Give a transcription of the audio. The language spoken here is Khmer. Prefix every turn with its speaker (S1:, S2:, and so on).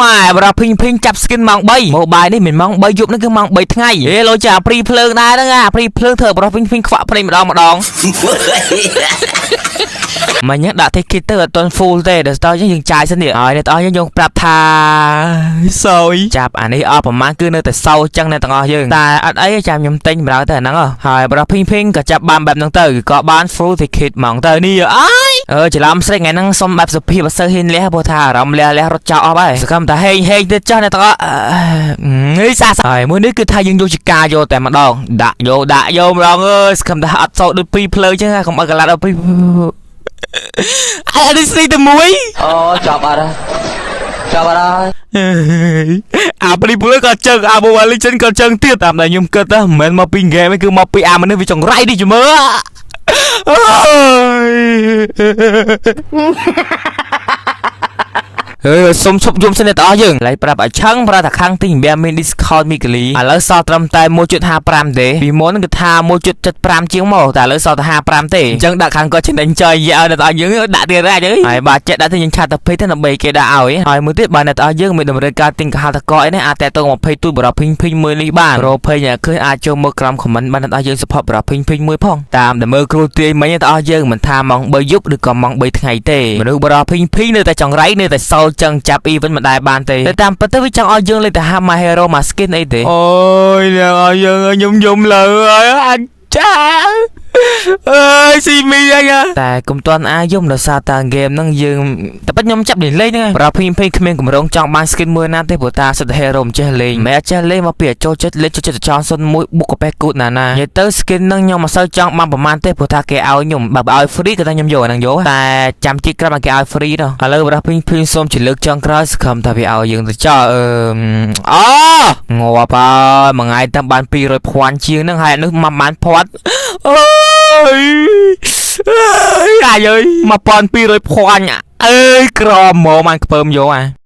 S1: ម៉ែបរាភីងចាប់ skin ម៉ោង3 mobile នេះមិនម៉ោង3យប់នេះគឺម៉ោង3ថ្ងៃហេលោចាព្រីភ្លើងដែរហ្នឹងអាព្រីភ្លើងធ្វើបរាភីងខ្វាក់ភ្នែកម្ដងមិនញ៉ាំដាក់ ticket ទៅអត់ទាន់ full ទេដល់តើយើងចាយសិននេះហើយអ្នកទាំងអស់យើងប្រាប់ថាសោយចាប់អានេះអត់ប្រហែលគឺនៅតែសោចឹងអ្នកទាំងអស់យើងតែអត់អីចាំខ្ញុំទិញម្ដងទៅអាហ្នឹងហើយបរាភីងក៏ចាប់បានបែបហ្នឹងទៅក៏បាន full ticket ហ្មងទៅនេះអើច្រឡំស្រីថ្ងៃហ្នឹងសុំបែបសុភាពអត់សូវហ៊ានលះព្រោះថាអារម្មណ៍លះរត់ចោលអស់ហើយសកម្មតែហេងទៀតចុះអ្នកទាំងអស់នេះសាហើយមួយនេះគឺថាយើងយកជាការយកតែម្ដងដាក់យកម្ដងអើយសកម្មតែអត់សោដូចព្រីភ្លើងចឹងកុំឲ្យកន្លត់ដល់ព្រីអានេះស្រីតែមួយអូចាប់អត់អាព្រីភ្លើងក៏ចឹងអា Mobile Legends ក៏ចឹងទៀតតាមតែខ្ញុំគិតថាមិនមែនមកពីហ្គេមទេគឺមកពីអាមនុស្សវាចង្រៃនេះជមើសុំឈប់យំសិនអ្នកទាំងអស់យើងឡៃប្រាប់ឲ្យឆឹងប្រាប់ថាខាងទីមាន discount មីកាលីឥឡូវសល់ត្រឹមតែ 1.55 ទេពីមុនគឺថា 1.75 ជាងមកតែឥឡូវសល់តែ 55 ទេអញ្ចឹងដាក់ខាងគាត់ចំណេញចុយឲ្យអ្នកទាំងអស់យើងដាក់ទៀតហើយហើយបាទចិត្តដាក់ទៅយើងឆាតទៅពេកទៅដើម្បីគេដាក់ឲ្យហើយមួយទៀតបាទអ្នកទាំងអស់យើងមានតម្រូវការទិញកហល់តកអីនេះអាចតែត20ទូបរ៉ាភីងមួយនេះបានរភ័យឃើញអាចចូលមើលក្រោម comment បាទអ្នកទាំងអស់យើង support បរ៉ាភីងមួយផងតាមតែមើលគ្រូទាយមិញអ្នកទាំងអស់យើងមិនថាម៉ោង3យប់ឬក៏ម៉ោង3ថ្ងៃទេមនុស្សបរ៉ាភីងនៅតែចង្រៃនៅតែសល់ចឹងចាប់ event មិនដែរបានទេតែតាមពិតទៅវាចង់ឲ្យយើងលេខទៅហាប់ My Hero មក skin អីទេអូយអ្នកឲ្យយើងខ្ញុំលើហើយចាអើយស៊ីមីអញតែកុំតន់អាយំដោយសារតាហ្គេមហ្នឹងយើងតែប៉ិតខ្ញុំចាប់លេងហ្នឹងបរាភីងគ្មានកម្រងចង់បាន skin មួយណាទេព្រោះតាសិត hero មិនចេះលេងមិនចេះលេងមកពីចូលចិត្តលេងចូលចិត្តចង់01បុកកាប៉េគូតណានិយាយទៅ skin ហ្នឹងខ្ញុំមិនសូវចង់បានប្រហែលទេព្រោះថាគេឲ្យខ្ញុំបើឲ្យ free ក៏តែខ្ញុំយកអាហ្នឹងយកតែចាំជាតិក្រោយគេឲ្យ free ដល់ឥឡូវបរាភីងសូមជាលើកចុងក្រោយសង្ឃឹមថាវាឲ្យយើងទៅចោលងាប់ហើយមួយថ្ងៃតាមបាន200ភ័ណ្ឌជាងហ្នឹងហើយនោះមកបានភ័ណ្ឌអាយអើយ1200ភ័ណ្ឌអើយក្រមមកបានខ្ពើមយក